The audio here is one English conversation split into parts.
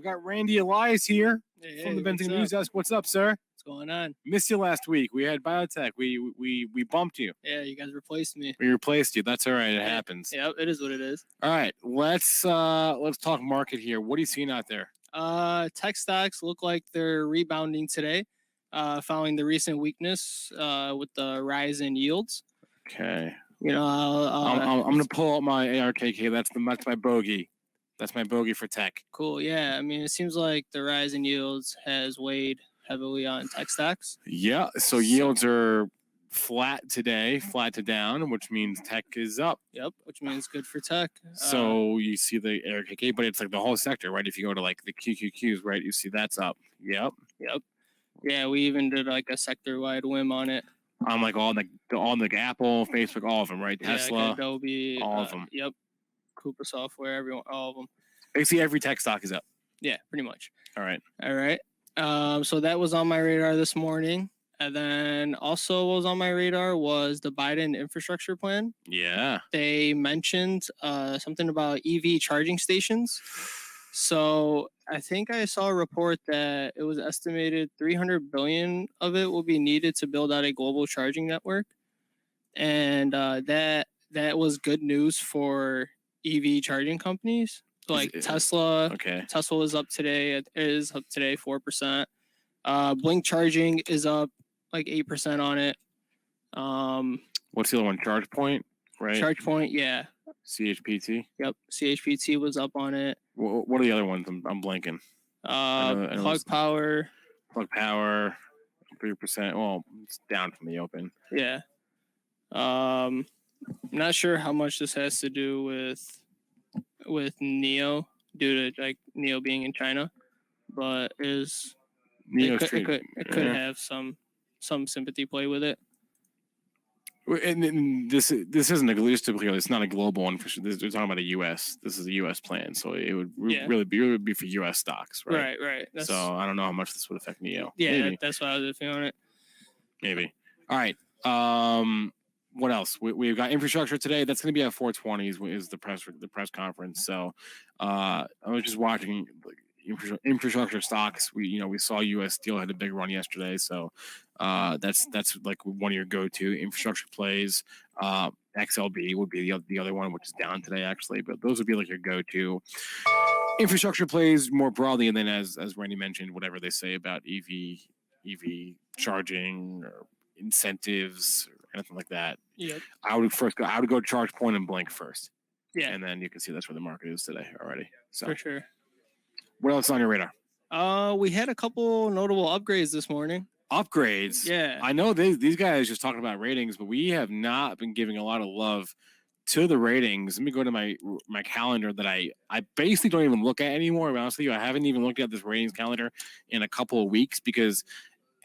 got Randy Elias here from the Benzinga News Desk. What's up, sir? What's going on? Missed you last week. We had biotech. We bumped you. Yeah, you guys replaced me. We replaced you. That's all right. It happens. Yeah, it is what it is. All right, let's talk market here. What are you seeing out there? Tech stocks look like they're rebounding today, following the recent weakness with the rise in yields. Okay. You know, I'm gonna pull up my ARKK. That's my bogey. That's my bogey for tech. Cool. Yeah. I mean, it seems like the rise in yields has weighed heavily on tech stocks. Yeah. So yields are flat today, flat to down, which means tech is up. Yep. Which means good for tech. So you see the ARKK, but it's like the whole sector, right? If you go to like the QQQs, right, you see that's up. Yep. Yeah. We even did like a sector-wide whim on it. On like all the Apple, Facebook, all of them, right? Tesla, like Adobe, all of them. Yep. Coupa Software, all of them. Basically, every tech stock is up. Yeah, pretty much. All right. So that was on my radar this morning. And then also what was on my radar was the Biden infrastructure plan. Yeah. They mentioned something about EV charging stations. So I think I saw a report that it was estimated 300 billion of it will be needed to build out a global charging network. And that was good news for EV charging companies. So like Tesla. Okay. Tesla is up today. It is up today 4%. Blink Charging is up like 8% on it. What's the other one? ChargePoint, right? ChargePoint, yeah. CHPT. Yep. CHPT was up on it. What are the other ones? I'm blanking. Plug Power. Plug Power, 3%. Well, it's down from the open. Yeah. Not sure how much this has to do with NEO due to like NEO being in China, but it could have some sympathy play with it. And this isn't it's not a global one. They're talking about a U.S. This is a U.S. plan, so it would really be for U.S. stocks, right? Right. So I don't know how much this would affect NEO. Yeah, that's why I was feeling it. Maybe. All right. What else? We've got infrastructure today. That's going to be at 4:20 is the press conference. So I was just watching infrastructure stocks. We saw U.S. Steel had a big run yesterday. So that's like one of your go-to infrastructure plays. XLB would be the other one, which is down today actually. But those would be like your go-to infrastructure plays more broadly. And then as Randy mentioned, whatever they say about EV charging or incentives or anything like that. Yep. I would go ChargePoint and Blink first. Yeah. And then you can see that's where the market is today already. So for sure. What else is on your radar? We had a couple notable upgrades this morning. Upgrades? Yeah. I know these guys just talking about ratings, but we have not been giving a lot of love to the ratings. Let me go to my calendar that I basically don't even look at anymore. To be honest with you, I haven't even looked at this ratings calendar in a couple of weeks because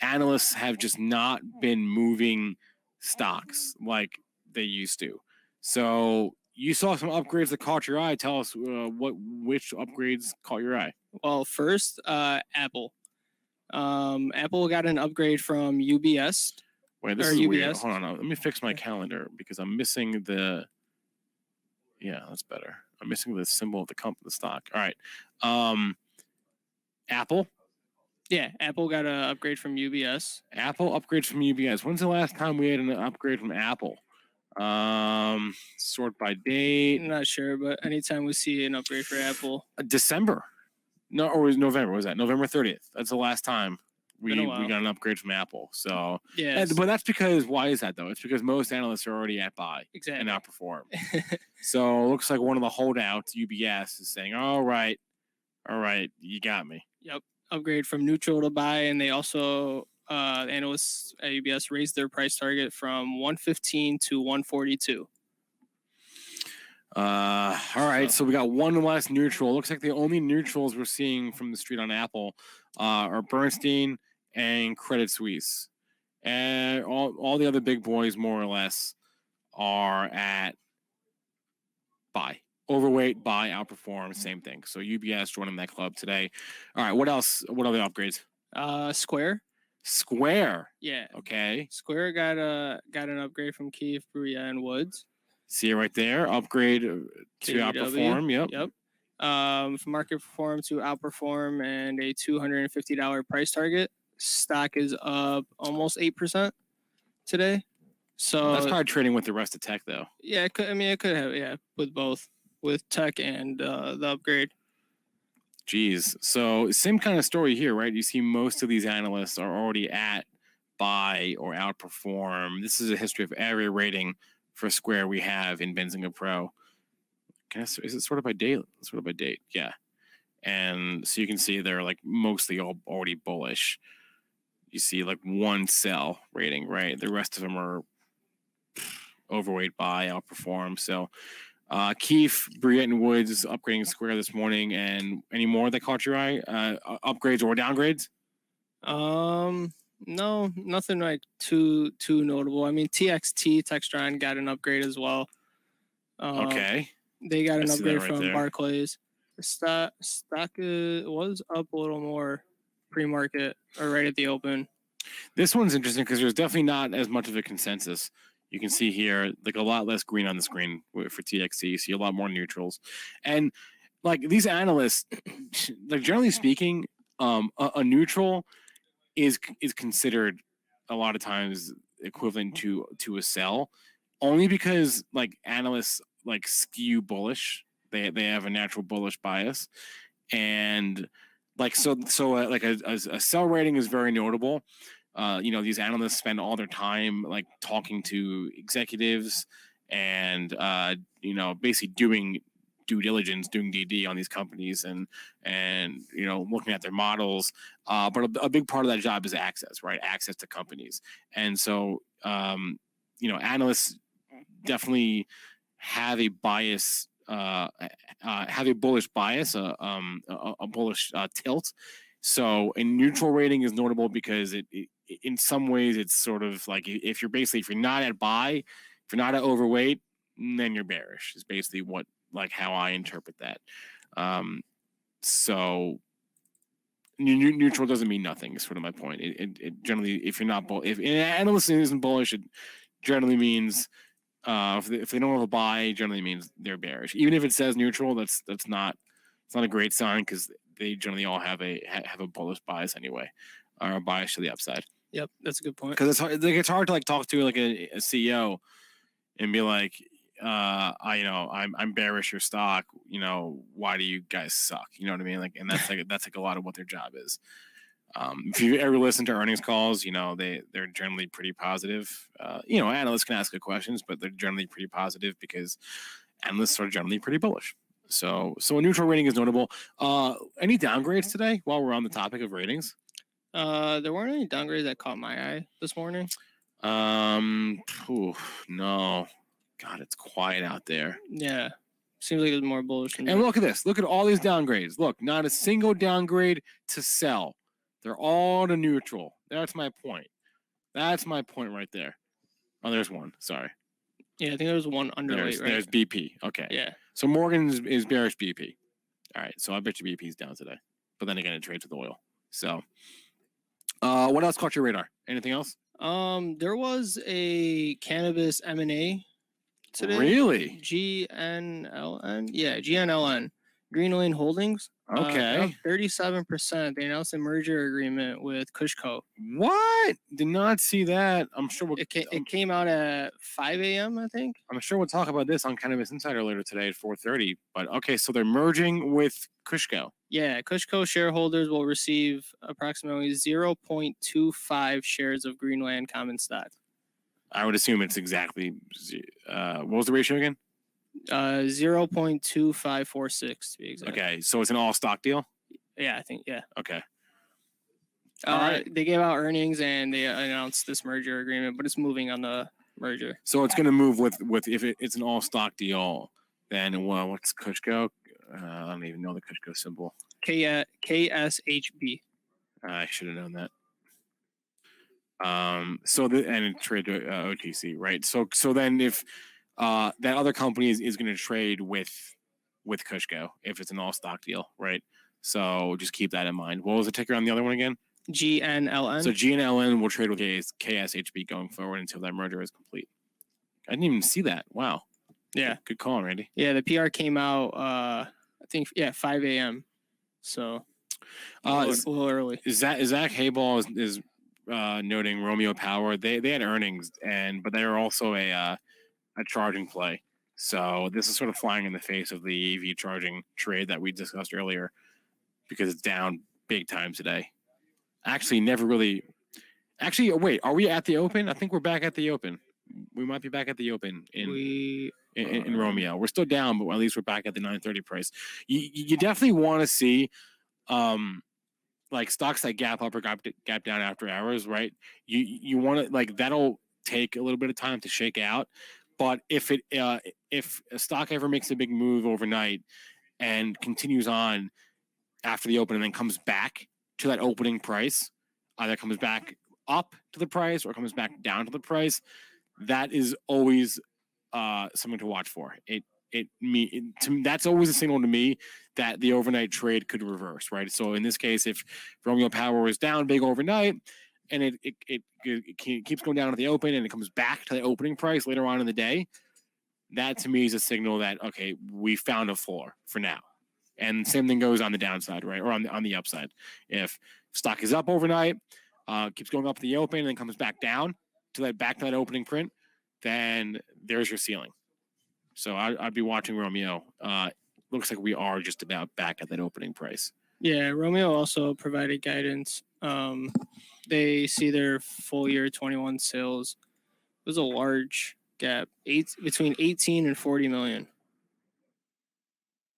analysts have just not been moving stocks like they used to. So you saw some upgrades that caught your eye. Tell us which upgrades caught your eye. Well, first, Apple. Apple got an upgrade from UBS. Wait, this is UBS. Weird. Hold on. Let me fix my calendar because I'm missing the. Yeah, that's better. I'm missing the symbol of the stock. All right. Apple. Yeah, Apple got an upgrade from UBS. Apple upgrades from UBS. When's the last time we had an upgrade from Apple? Sort by date. I'm not sure, but anytime we see an upgrade for Apple. December. No, or was November? What was that? November 30th. That's the last time we got an upgrade from Apple. So yeah. But that's because, why is that though? It's because most analysts are already at buy and outperform. So it looks like one of the holdouts, UBS, is saying, all right, you got me. Yep. Upgrade from neutral to buy, and they also analysts at UBS raised their price target from 115 to 142. All right, so we got one less neutral. Looks like the only neutrals we're seeing from the street on Apple are Bernstein and Credit Suisse, and all the other big boys more or less are at buy. Overweight, buy, outperform, same thing. So UBS joining that club today. All right, what else? What other upgrades? Square. Yeah. Okay. Square got an upgrade from Keefe, Bruyere, and Woods. See it right there. Upgrade to outperform. Yep. from market perform to outperform and a $250 price target. Stock is up almost 8% today. So that's probably trading with the rest of tech, though. Yeah, it could have with both, with tech and the upgrade. Geez. So same kind of story here, right? You see most of these analysts are already at buy or outperform. This is a history of every rating for Square we have in Benzinga Pro. Is it sorted by date? Sorted by date, yeah. And so you can see they're like mostly all already bullish. You see like one sell rating, right? The rest of them are overweight buy, outperform. So Keefe, Briette, and Woods is upgrading Square this morning. And any more that caught your eye? Upgrades or downgrades? No, nothing like too notable. I mean, TXT Textron got an upgrade as well. Okay. They got an upgrade from there. Barclays. The stock was up a little more pre-market or right at the open. This one's interesting because there's definitely not as much of a consensus. You can see here, like a lot less green on the screen for TXT. You see a lot more neutrals. And like these analysts, like generally speaking, a neutral is considered a lot of times equivalent to a sell, only because like analysts like skew bullish. They have a natural bullish bias, and like so like a sell rating is very notable. These analysts spend all their time like talking to executives and basically doing due diligence, doing DD on these companies and looking at their models. But a big part of that job is access, right? Access to companies. And so analysts definitely have a bias, have a bullish bias, a bullish tilt. So a neutral rating is notable because it in some ways it's sort of like if you're not at buy, if you're not at overweight, then you're bearish is basically how I interpret that. So neutral doesn't mean nothing is sort of my point. It generally, if you're not if an analyst isn't bullish, it generally means if they don't have a buy, generally means they're bearish. Even if it says neutral, it's not a great sign because they generally all have a bullish bias anyway, or a bias to the upside. Yep, that's a good point. Because it's hard to like talk to like a CEO and be like, I'm bearish your stock. Why do you guys suck? You know what I mean? Like, and that's like a lot of what their job is. If you ever listen to earnings calls, they're generally pretty positive. Analysts can ask good questions, but they're generally pretty positive because analysts are generally pretty bullish. So a neutral rating is notable. Any downgrades today while we're on the topic of ratings? There weren't any downgrades that caught my eye this morning. No. God, it's quiet out there. Yeah. Seems like it's more bullish. And look at this. Look at all these downgrades. Look, not a single downgrade to sell. They're all to neutral. That's my point. That's my point right there. Oh, there's one. Sorry. Yeah, I think there's one underweight, right? There's BP. Okay. Yeah. So Morgan is bearish BP. All right. So I bet you BP's down today. But then again, it trades with oil. So what else caught your radar? Anything else? There was a cannabis M&A today. Really? GNLN? Yeah, GNLN. Green Lane Holdings. Okay. 37%. They announced a merger agreement with Kushco. What? Did not see that. I'm sure it came out at 5 a.m., I think. I'm sure we'll talk about this on Cannabis Insider later today at 4:30. But okay, so they're merging with Kushco. Yeah, Kushco shareholders will receive approximately 0.25 shares of Greenland common stock. I would assume it's exactly what was the ratio again? 0.2546 to be exact. Okay, so it's an all stock deal? Yeah, I think, yeah. Okay. All right. They gave out earnings and they announced this merger agreement, but it's moving on the merger. So it's going to move with if it's an all stock deal, then what's Kushco? I don't even know the Kushco symbol. KSHB. I should have known that. And it trade to OTC, right? So then if that other company is going to trade with Kushco if it's an all stock deal, right? So just keep that in mind. What was the ticker on the other one again? GNLN. So GNLN will trade with KSHB going forward until that merger is complete. I didn't even see that. Wow. Yeah. Good call, Randy. Yeah, the PR came out think 5 a.m. So Uh, a is, little early. is Zach Hayball is noting Romeo Power? They had earnings, but they are also a charging play. So this is sort of flying in the face of the EV charging trade that we discussed earlier because it's down big time today. Actually, never really. Actually, wait, are we at the open? I think we're back at the open. We might be back at the open in Romeo. We're still down, but at least we're back at the 930 price. You definitely want to see like stocks that gap up or gap down after hours, right? You want to like that'll take a little bit of time to shake out. But if a stock ever makes a big move overnight and continues on after the open and then comes back to that opening price, either comes back up to the price or comes back down to the price, that is always something to watch for. That's always a signal to me that the overnight trade could reverse, right? So in this case, if Romeo Power is down big overnight and it keeps going down at the open and it comes back to the opening price later on in the day, that to me is a signal that, okay, we found a floor for now. And same thing goes on the downside, right? Or on the upside. If stock is up overnight, keeps going up to the open and then comes back down to that opening print, then there's your ceiling. So I'd be watching Romeo. Looks like we are just about back at that opening price. Yeah, Romeo also provided guidance. They see their full year 21 sales. It was a large gap, between 18 and 40 million.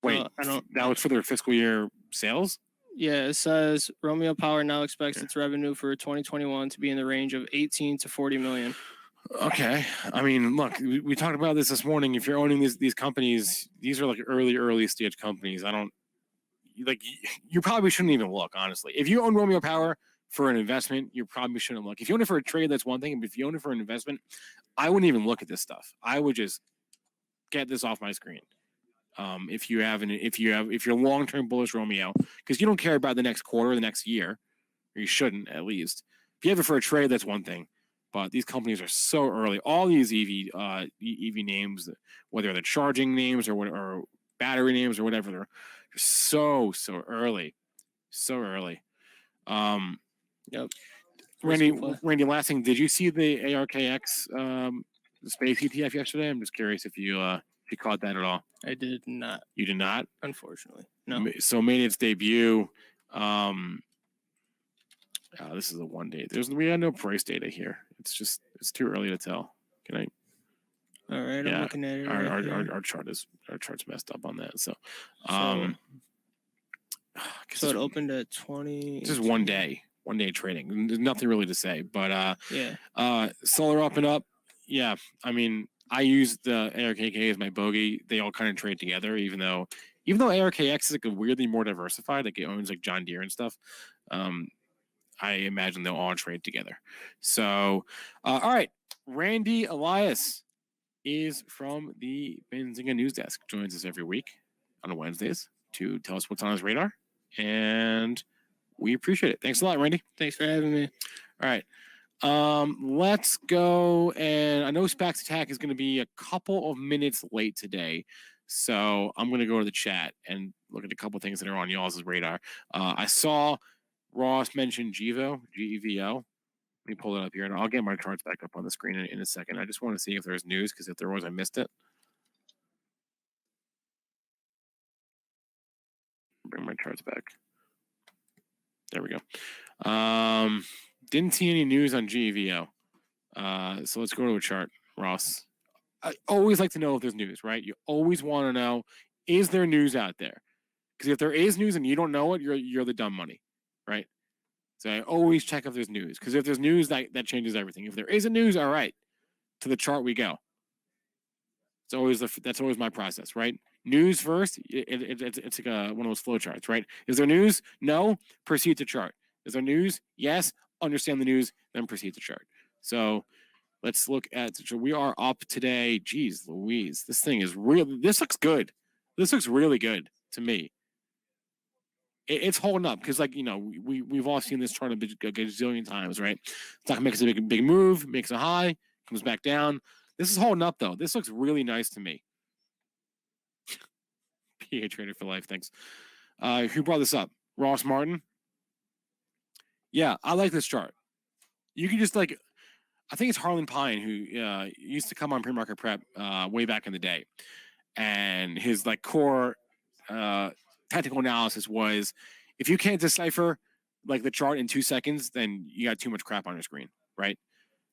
Wait, that was for their fiscal year sales? Yeah, it says Romeo Power now expects its revenue for 2021 to be in the range of 18 to 40 million. Okay. I mean, look, we talked about this morning. If you're owning these companies, these are like early stage companies. You probably shouldn't even look, honestly. If you own Romeo Power for an investment, you probably shouldn't look. If you own it for a trade, that's one thing. But if you own it for an investment, I wouldn't even look at this stuff. I would just get this off my screen. If you're long-term bullish Romeo, because you don't care about the next quarter, the next year, or you shouldn't at least. If you have it for a trade, that's one thing. But these companies are so early. All these EV names, whether they're charging names or battery names or whatever, they're so early, so early. Yep. Randy, last thing, did you see the ARKX the space ETF yesterday? I'm just curious if you caught that at all. I did not. You did not? Unfortunately, no. So made its debut. This is a 1 day. We got no price data here. It's too early to tell. Can I? All right, I'm looking at it. Our chart's messed up on that. So it opened at 20. This is 1 day. 1 day trading. There's nothing really to say. But solar up and up. Yeah, I mean, I use the ARKK as my bogey. They all kind of trade together, even though ARKX is like weirdly more diversified, like it owns like John Deere and stuff. I imagine they'll all trade together. So, all right, Randy Elias is from the Benzinga News Desk. Joins us every week on Wednesdays to tell us what's on his radar, and we appreciate it. Thanks a lot, Randy. Thanks for having me. All right. Let's go. And I know SPAC's Attack is going to be a couple of minutes late today. So I'm going to go to the chat and look at a couple of things that are on y'all's radar. I saw Ross mention GEVO. Let me pull it up here and I'll get my charts back up on the screen in a second. I just want to see if there's news because if there was, I missed it. Bring my charts back. There we go. Didn't see any news on GEVO. So let's go to a chart, Ross. I always like to know if there's news, right? You always want to know, is there news out there? Because if there is news and you don't know it, you're the dumb money, right? So I always check if there's news. Because if there's news, that changes everything. If there isn't news, all right, to the chart we go. That's always my process, right? News first. It's like one of those flow charts, right? Is there news? No. Proceed to chart. Is there news? Yes. Understand the news, then proceed to chart. So let's look at. We are up today. Geez, Louise, this thing is real. This looks good. This looks really good to me. It's holding up because, like, you know, we've all seen this chart a gazillion times, right? Stock makes a big move, makes a high, comes back down. This is holding up though. This looks really nice to me. EA Trader for life. Thanks. Who brought this up? Ross Martin. Yeah, I like this chart. You can just like, I think it's Harlan Pine who used to come on Pre-Market Prep way back in the day, and his like core technical analysis was, if you can't decipher like the chart in 2 seconds, then you got too much crap on your screen, right?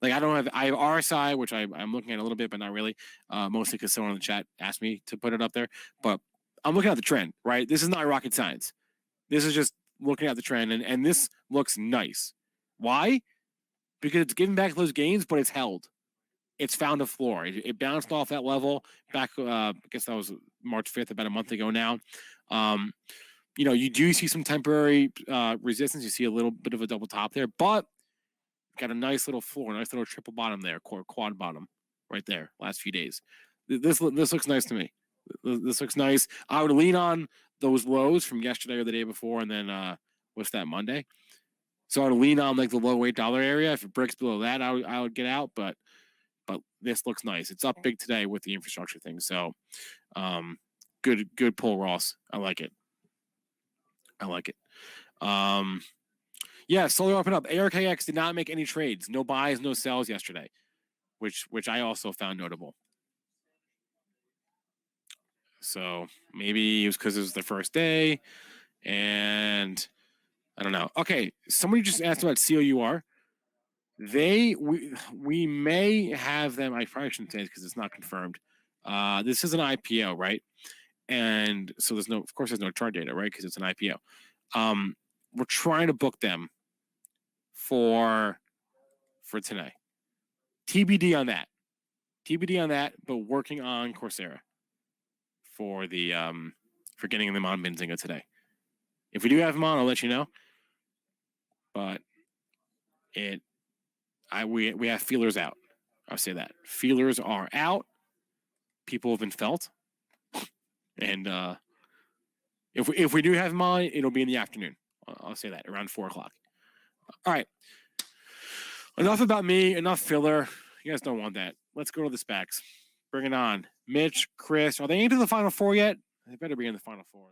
Like I have RSI, which I'm looking at a little bit, but not really, mostly because someone in the chat asked me to put it up there. But I'm looking at the trend, right? This is not rocket science. This is just looking at the trend, and this looks nice. Why? Because it's giving back those gains, but it's held. It's found a floor. It bounced off that level back. I guess that was March 5th, about a month ago now. You do see some temporary resistance. You see a little bit of a double top there, but got a nice little floor, nice little triple bottom there, quad bottom right there. Last few days, this looks nice to me. This looks nice. I would lean on those lows from yesterday or the day before, and then what's that, Monday? So I would lean on like the low $8 area. If it breaks below that, I would get out. But this looks nice. It's up big today with the infrastructure thing. So good pull, Ross. I like it. Yeah, solar up and up. ARKX did not make any trades. No buys, no sells yesterday, which I also found notable. So maybe it was because it was the first day, and I don't know. Okay, somebody just asked about COUR. We may have them. I probably shouldn't say it because it's not confirmed. This is an IPO, right? And so there's no chart data, right? Because it's an IPO. We're trying to book them for today. TBD on that. But working on Coursera for the for getting them on Benzinga today. If we do have them on, I'll let you know. But we have feelers out. I'll say that. Feelers are out. People have been felt. And if we do have them on, it'll be in the afternoon. I'll say that, around 4 o'clock. All right. Enough about me. Enough filler. You guys don't want that. Let's go to the specs. Bring it on. Mitch, Chris, are they into the Final Four yet? They better be in the Final Four.